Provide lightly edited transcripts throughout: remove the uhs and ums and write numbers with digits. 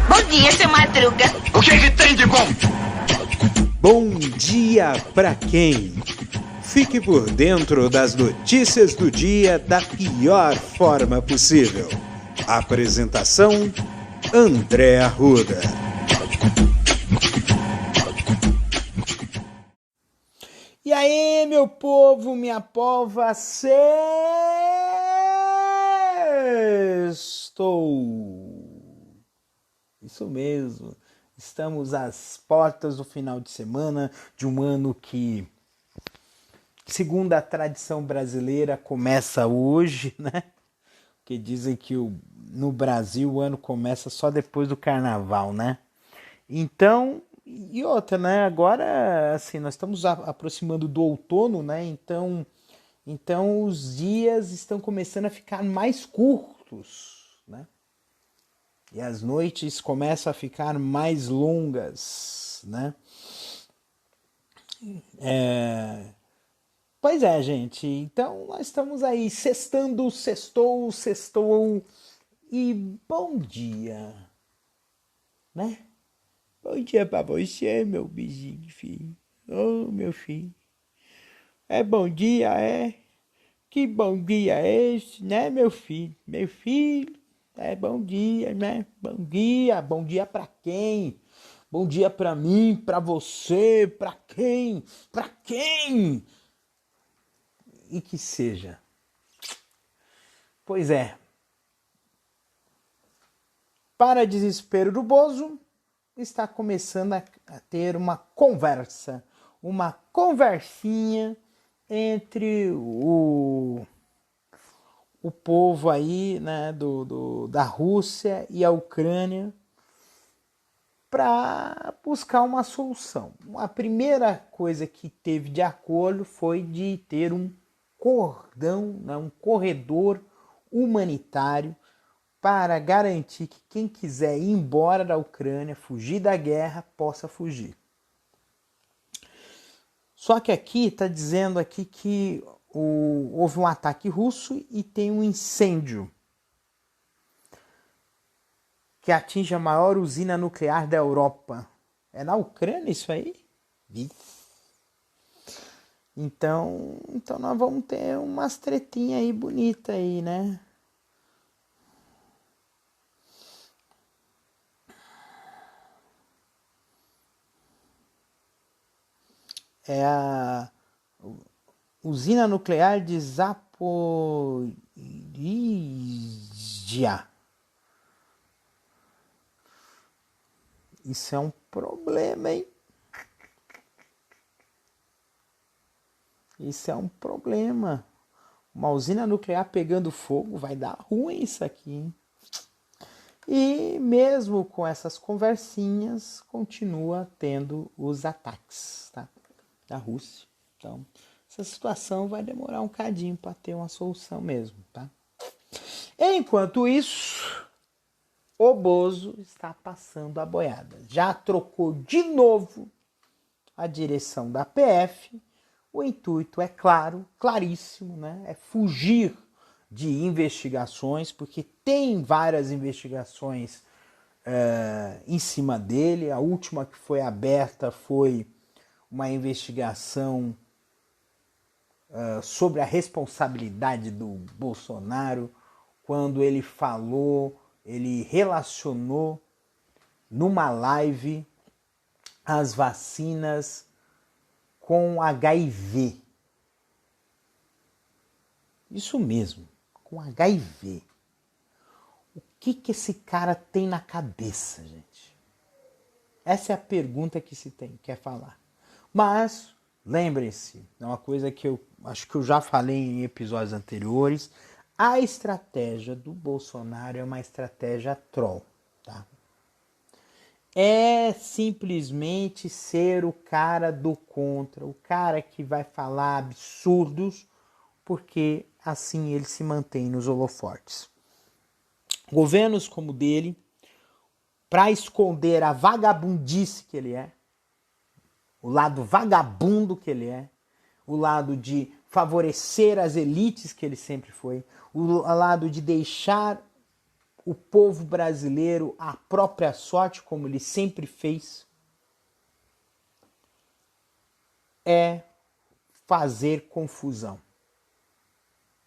Bom dia, seu Madruga. O que tem de bom? Bom dia pra quem? Fique por dentro das notícias do dia da pior forma possível. Apresentação: André Arruda. E aí, meu povo, minha pova, sextou! Isso mesmo, estamos às portas do final de semana de um ano que, segundo a tradição brasileira, começa hoje, né? Porque dizem que no Brasil o ano começa só depois do carnaval, né? Então, e outra, né? Agora, assim, nós estamos aproximando do outono, né? Então os dias estão começando a ficar mais curtos, né? E as noites começam a ficar mais longas, né? Pois é, gente. Então nós estamos aí sextando, sextou e bom dia, né? Bom dia pra você, meu beijinho, filho. Oh, meu filho. É bom dia, é? Que bom dia é esse, né, meu filho? Meu filho, é bom dia, né? Bom dia pra quem? Bom dia pra mim, pra você, pra quem? Pra quem? E que seja. Pois é. Para desespero do Bozo, está começando a ter uma conversinha entre o povo aí, né, da Rússia e a Ucrânia para buscar uma solução. A primeira coisa que teve de acordo foi de ter um cordão, né, um corredor humanitário para garantir que quem quiser ir embora da Ucrânia, fugir da guerra, possa fugir. Só que aqui está dizendo aqui que houve um ataque russo e tem um incêndio que atinge a maior usina nuclear da Europa. É na Ucrânia isso aí? Então nós vamos ter umas tretinhas aí bonitas aí, né? É a usina nuclear de Zaporizhia. Isso é um problema, hein? Isso é um problema. Uma usina nuclear pegando fogo, vai dar ruim isso aqui, hein? E mesmo com essas conversinhas, continua tendo os ataques, tá? Da Rússia. Então, essa situação vai demorar um cadinho para ter uma solução mesmo, tá? Enquanto isso, o Bozo está passando a boiada. Já trocou de novo a direção da PF. O intuito é claro, claríssimo, né? É fugir de investigações, porque tem várias investigações em cima dele. A última que foi aberta foi uma investigação sobre a responsabilidade do Bolsonaro quando ele relacionou numa live as vacinas com HIV. Isso mesmo, com HIV. O que esse cara tem na cabeça, gente? Essa é a pergunta que se quer falar. Mas, lembrem-se, é uma coisa que eu acho que eu já falei em episódios anteriores, a estratégia do Bolsonaro é uma estratégia troll, tá? É simplesmente ser o cara do contra, o cara que vai falar absurdos, porque assim ele se mantém nos holofotes. Governos como o dele, para esconder a vagabundice que ele é, o lado vagabundo que ele é, o lado de favorecer as elites que ele sempre foi, o lado de deixar o povo brasileiro à própria sorte, como ele sempre fez, é fazer confusão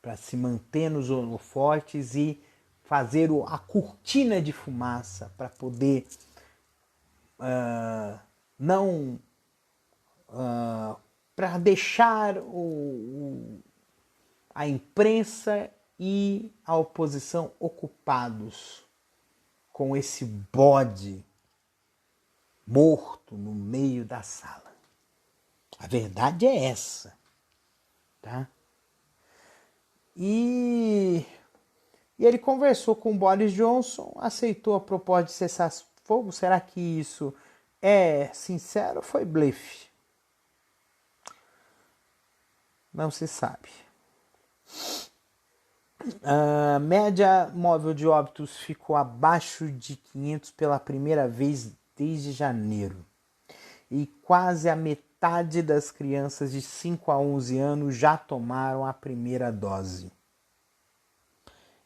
para se manter nos holofotes e fazer a cortina de fumaça para poder não para deixar a imprensa e a oposição ocupados com esse bode morto no meio da sala. A verdade é essa, tá? E ele conversou com o Boris Johnson, aceitou a proposta de cessar fogo. Será que isso é sincero ou foi blefe? Não se sabe. A média móvel de óbitos ficou abaixo de 500 pela primeira vez desde janeiro. E quase a metade das crianças de 5 a 11 anos já tomaram a primeira dose.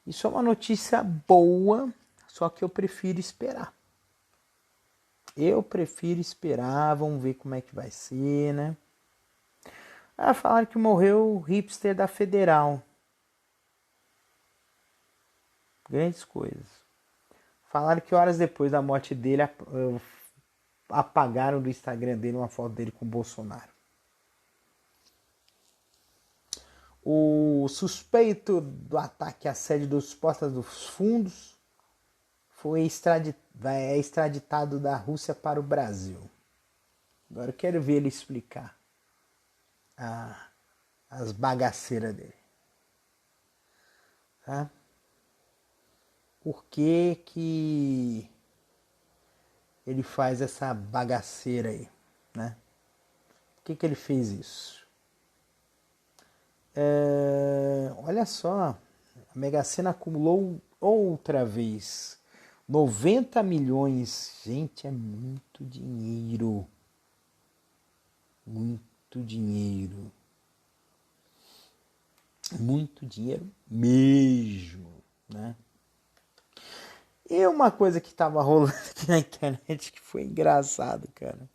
Isso é uma notícia boa, só que eu prefiro esperar. Vamos ver como é que vai ser, né? Falaram que morreu o hipster da Federal. Grandes coisas. Falaram que horas depois da morte dele apagaram do Instagram dele uma foto dele com o Bolsonaro. O suspeito do ataque à sede dos Portas dos Fundos é extraditado da Rússia para o Brasil. Agora eu quero ver ele explicar as bagaceiras dele. Tá? Por que ele faz essa bagaceira aí, né? Por que ele fez isso? Olha só, a Mega Sena acumulou outra vez 90 milhões. Gente, é muito dinheiro. Muito dinheiro. Muito dinheiro mesmo, né? E uma coisa que estava rolando aqui na internet que foi engraçado, cara.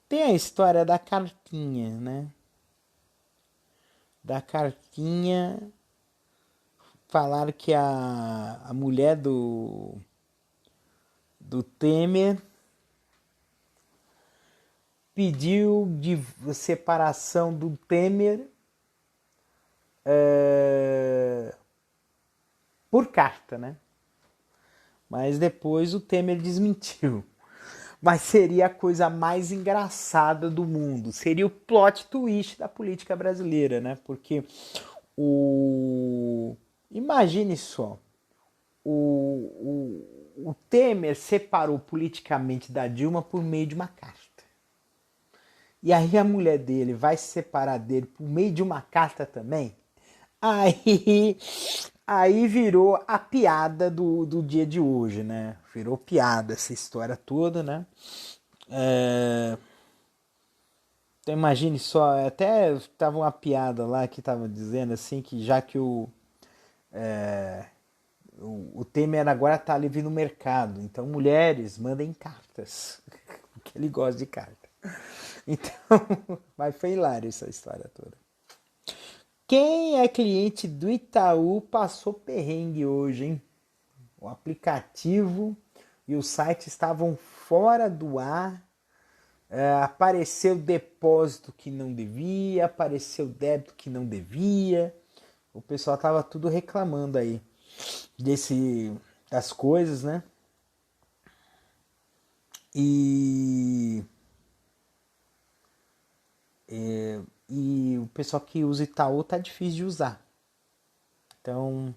Tem a história da cartinha, né? Da cartinha. Falaram que a mulher do Temer pediu de separação do Temer por carta, né? Mas depois o Temer desmentiu. Mas seria a coisa mais engraçada do mundo. Seria o plot twist da política brasileira, né? Porque imagine só, o Temer separou politicamente da Dilma por meio de uma carta. E aí a mulher dele vai se separar dele por meio de uma carta também. Aí virou a piada do dia de hoje, né? Virou piada essa história toda, né? Então imagine só, até tava uma piada lá que tava dizendo assim que já que o Temer agora tá livre no mercado, então mulheres mandem cartas, porque ele gosta de carta. Então, mas foi hilário essa história toda. Quem é cliente do Itaú passou perrengue hoje, hein? O aplicativo e o site estavam fora do ar. Apareceu depósito que não devia, apareceu débito que não devia. O pessoal tava tudo reclamando aí das coisas, né? E o pessoal que usa Itaú tá difícil de usar. Então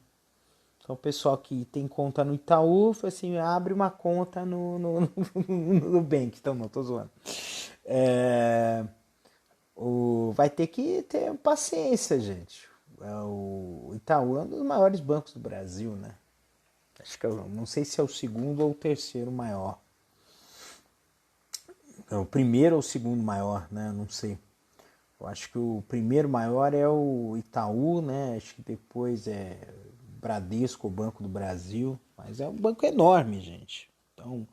o pessoal que tem conta no Itaú, foi assim, abre uma conta no Nubank. Então não, tô zoando. Vai ter que ter paciência, gente. O Itaú é um dos maiores bancos do Brasil, né? Acho que não sei se é o segundo ou o terceiro maior. É o primeiro ou o segundo maior, né? Não sei. Eu acho que o primeiro maior é o Itaú, né? Acho que depois é Bradesco, o Banco do Brasil. Mas é um banco enorme, gente. Então,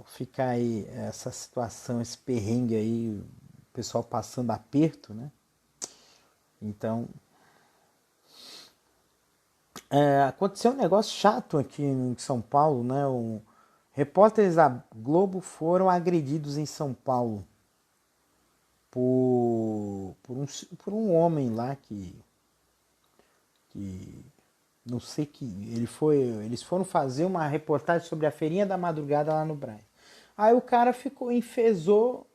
fica aí essa situação, esse perrengue aí, o pessoal passando aperto, né? Então, aconteceu um negócio chato aqui em São Paulo, né? Repórteres da Globo foram agredidos em São Paulo por um homem lá que não sei que eles foram fazer uma reportagem sobre a feirinha da madrugada lá no Brás. Aí o cara enfesou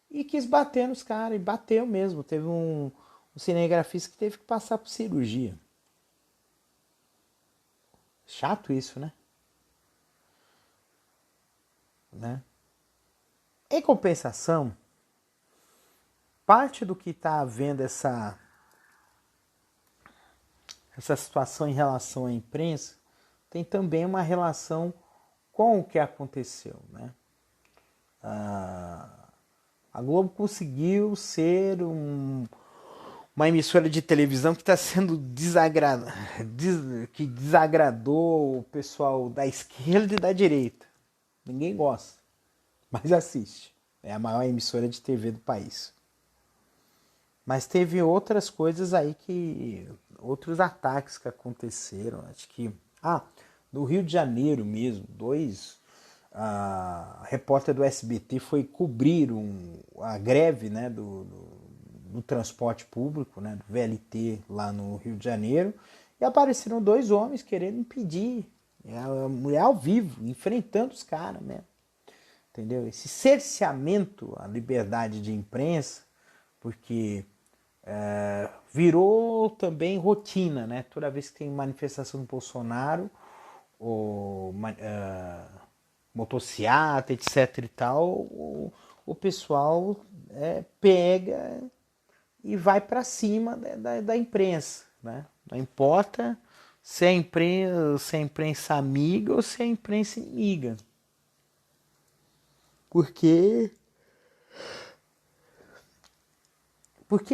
e quis bater nos caras, e bateu mesmo. Teve um cinegrafista que teve que passar por cirurgia. Chato isso, né? Em compensação, parte do que está havendo essa situação em relação à imprensa tem também uma relação com o que aconteceu, né? A Globo conseguiu ser uma emissora de televisão que está sendo que desagradou o pessoal da esquerda e da direita. Ninguém gosta, mas assiste. É a maior emissora de TV do país. Mas teve outras coisas aí outros ataques que aconteceram. Acho que no Rio de Janeiro mesmo, repórter do SBT foi cobrir a greve, né, do transporte público, né, do VLT lá no Rio de Janeiro, e apareceram 2 homens querendo impedir, a mulher ao vivo, enfrentando os caras mesmo. Entendeu? Esse cerceamento à liberdade de imprensa, porque virou também rotina, né? Toda vez que tem manifestação do Bolsonaro, motociata, etc e tal, o pessoal pega e vai para cima da imprensa, né? Não importa se é a imprensa amiga ou se é a imprensa inimiga. Porque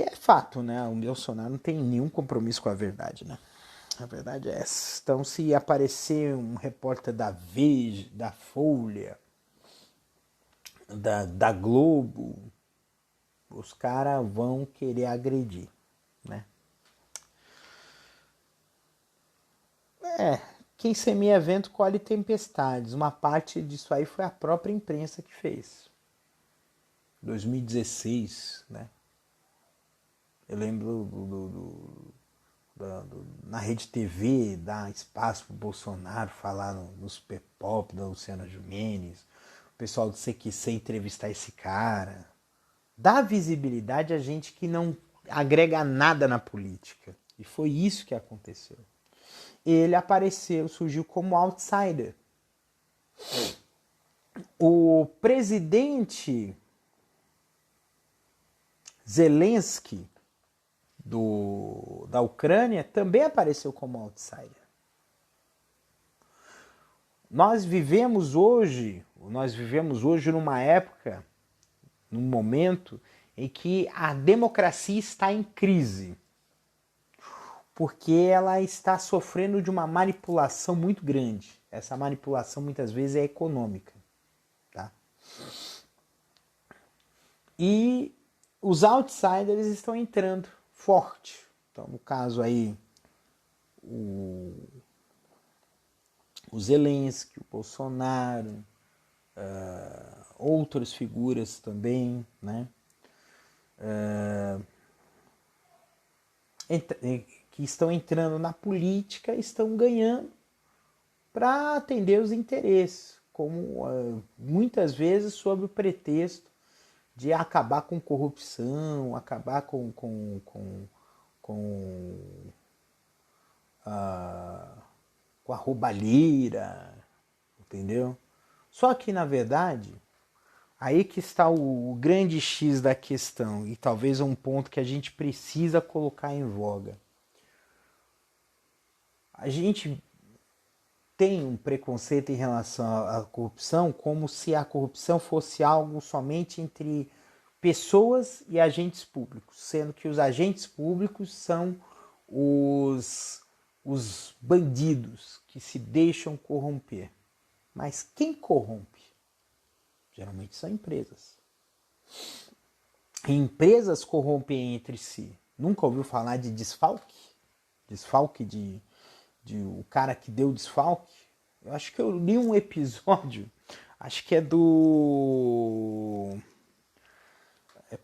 é fato, né? O Bolsonaro não tem nenhum compromisso com a verdade, né? A verdade é essa. Então, se aparecer um repórter da Veja, da Folha, da Globo, os caras vão querer agredir, né? Quem semeia vento colhe tempestades. Uma parte disso aí foi a própria imprensa que fez. 2016, né? Eu lembro na Rede TV, dar espaço pro Bolsonaro falar no Super Pop da Luciana Gimenez, o pessoal do CQC entrevistar esse cara. Dá visibilidade a gente que não agrega nada na política. E foi isso que aconteceu. Ele surgiu como outsider. O presidente Zelensky da Ucrânia também apareceu como outsider. Nós vivemos hoje numa época, num momento em que a democracia está em crise, porque ela está sofrendo de uma manipulação muito grande. Essa manipulação muitas vezes é econômica, tá? E os outsiders estão entrando forte. Então, no caso aí, o Zelensky, o Bolsonaro, outras figuras também, né? Que estão entrando na política, estão ganhando para atender os interesses, como muitas vezes sob o pretexto de acabar com corrupção, acabar com a roubalheira, entendeu? Só que, na verdade, aí que está o grande X da questão, e talvez um ponto que a gente precisa colocar em voga. A gente tem um preconceito em relação à corrupção, como se a corrupção fosse algo somente entre pessoas e agentes públicos, sendo que os agentes públicos são os bandidos que se deixam corromper. Mas quem corrompe? Geralmente são empresas. E empresas corrompem entre si. Nunca ouviu falar de desfalque? Desfalque de o cara que deu desfalque? Eu acho que eu li um episódio, acho que é do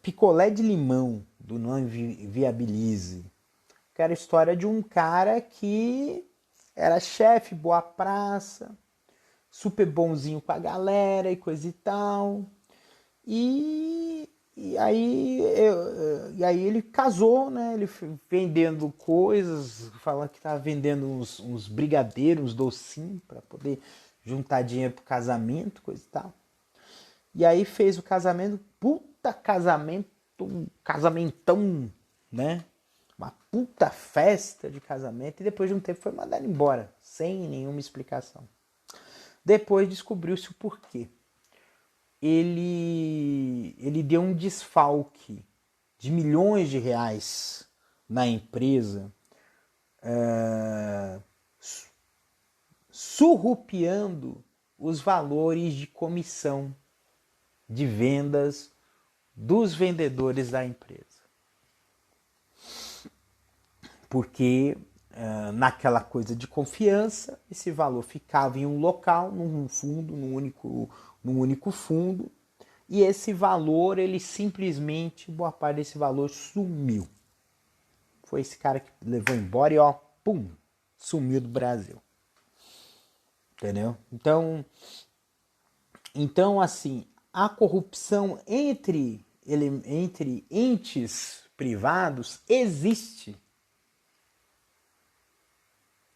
Picolé de Limão, do Não Viabilize. Que era a história de um cara que era chefe, boa praça, super bonzinho com a galera e coisa e tal. E aí ele casou, né? Ele vendendo coisas, falando que estava vendendo uns brigadeiros, uns docinhos para poder juntar dinheiro pro casamento, coisa e tal. E aí fez o casamento, puta casamento, um casamentão, né? Uma puta festa de casamento, e depois de um tempo foi mandado embora, sem nenhuma explicação. Depois descobriu-se o porquê. Ele deu um desfalque de milhões de reais na empresa, surrupiando os valores de comissão de vendas dos vendedores da empresa. Porque naquela coisa de confiança, esse valor ficava em um local, num fundo, num único fundo, e esse valor, ele simplesmente, boa parte desse valor sumiu. Foi esse cara que levou embora e pum, sumiu do Brasil. Entendeu? Então assim, a corrupção entre entes privados existe,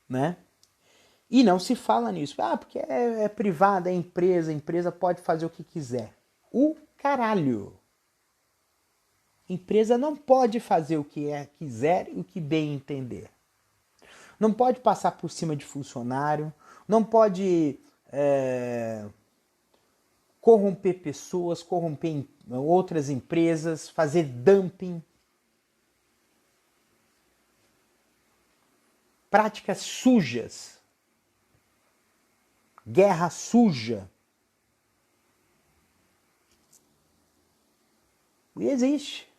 né? E não se fala nisso. Porque é privada, é empresa, a empresa pode fazer o que quiser. O caralho! Empresa não pode fazer o que quiser e o que bem entender. Não pode passar por cima de funcionário, não pode corromper pessoas, corromper outras empresas, fazer dumping. Práticas sujas. Guerra suja. E existe.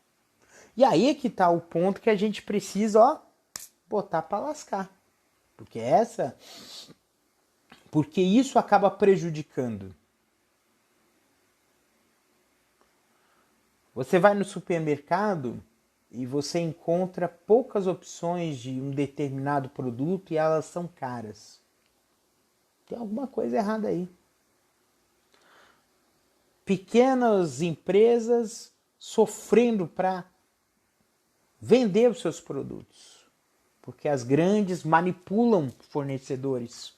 E aí é que está o ponto que a gente precisa, botar para lascar. Porque isso acaba prejudicando. Você vai no supermercado e você encontra poucas opções de um determinado produto e elas são caras. Tem alguma coisa errada aí. Pequenas empresas sofrendo para vender os seus produtos. Porque as grandes manipulam fornecedores.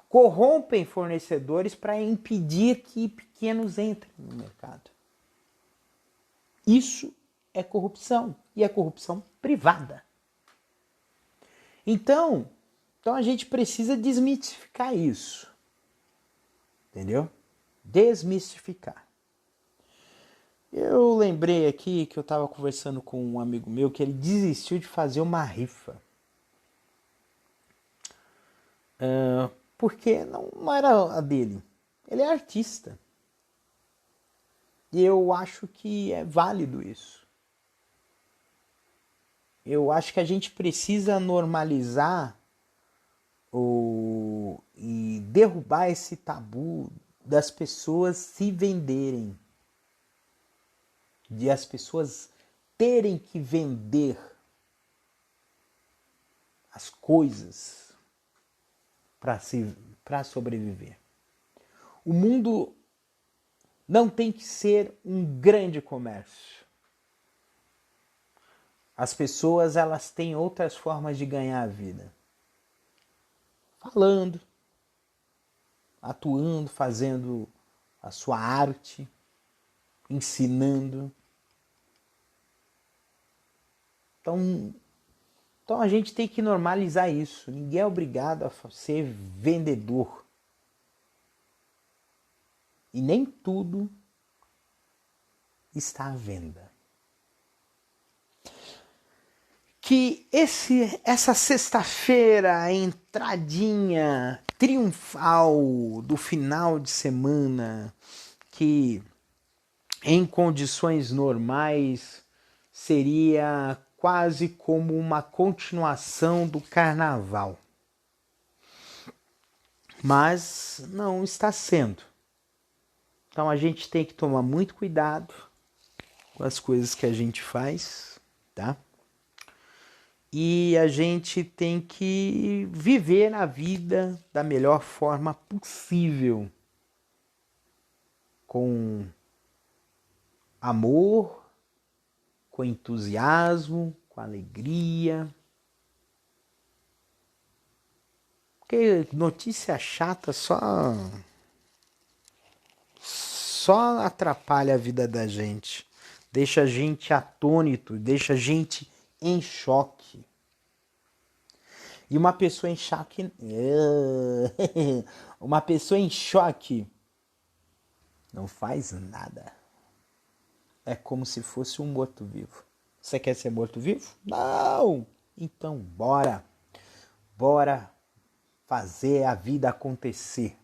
Corrompem fornecedores para impedir que pequenos entrem no mercado. Isso é corrupção. E é corrupção privada. Então a gente precisa desmistificar isso. Entendeu? Desmistificar. Eu lembrei aqui que eu estava conversando com um amigo meu que ele desistiu de fazer uma rifa. Porque não era a dele. Ele é artista. E eu acho que é válido isso. Eu acho que a gente precisa normalizar e derrubar esse tabu das pessoas se venderem. De as pessoas terem que vender as coisas para sobreviver. O mundo não tem que ser um grande comércio. As pessoas, elas têm outras formas de ganhar a vida. Falando, atuando, fazendo a sua arte, ensinando. Então, Então a gente tem que normalizar isso. Ninguém é obrigado a ser vendedor. E nem tudo está à venda. Que essa sexta-feira, a entradinha triunfal do final de semana, que em condições normais seria quase como uma continuação do carnaval. Mas não está sendo. Então a gente tem que tomar muito cuidado com as coisas que a gente faz, tá? E a gente tem que viver a vida da melhor forma possível. Com amor, com entusiasmo, com alegria. Porque notícia chata só atrapalha a vida da gente. Deixa a gente atônito, deixa a gente em choque. E uma pessoa em choque... uma pessoa em choque não faz nada. É como se fosse um morto-vivo. Você quer ser morto-vivo? Não! Então bora! Bora fazer a vida acontecer.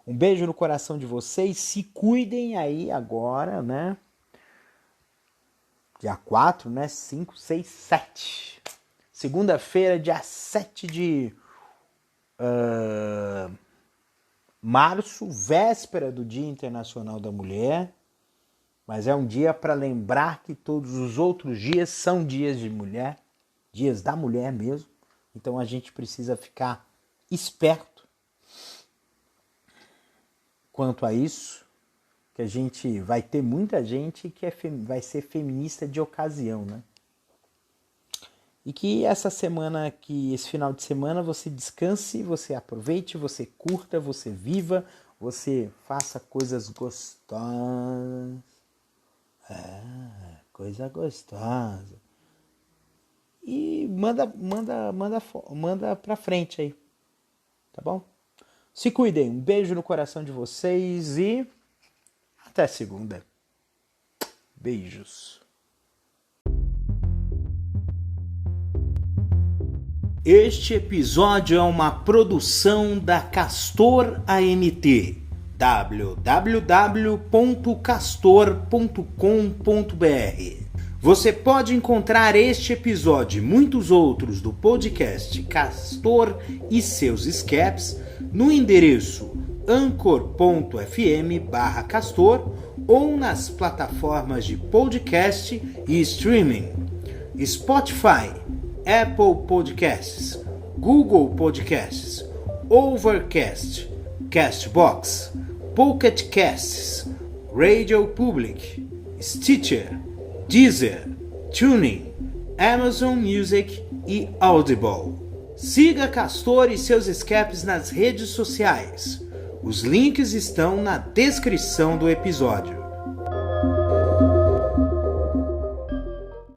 Um beijo no coração de vocês. Se cuidem aí agora, né? Dia 4, né? 5, 6, 7. Segunda-feira, dia 7 de março, véspera do Dia Internacional da Mulher. Mas é um dia para lembrar que todos os outros dias são dias de mulher, dias da mulher mesmo. Então a gente precisa ficar esperto quanto a isso, que a gente vai ter muita gente que vai ser feminista de ocasião, né? E que essa semana, que esse final de semana você descanse, você aproveite, você curta, você viva, você faça coisas gostosas. Coisa gostosa. E manda pra frente aí. Tá bom? Se cuidem. Um beijo no coração de vocês e até segunda. Beijos. Este episódio é uma produção da Castor AMT. www.castor.com.br. Você pode encontrar este episódio e muitos outros do podcast Castor e seus escapes no endereço anchor.fm/castor ou nas plataformas de podcast e streaming Spotify, Apple Podcasts, Google Podcasts, Overcast, Castbox, Pocket Casts, Radio Public, Stitcher, Deezer, Tuning, Amazon Music e Audible. Siga Castor e seus escapes nas redes sociais. Os links estão na descrição do episódio.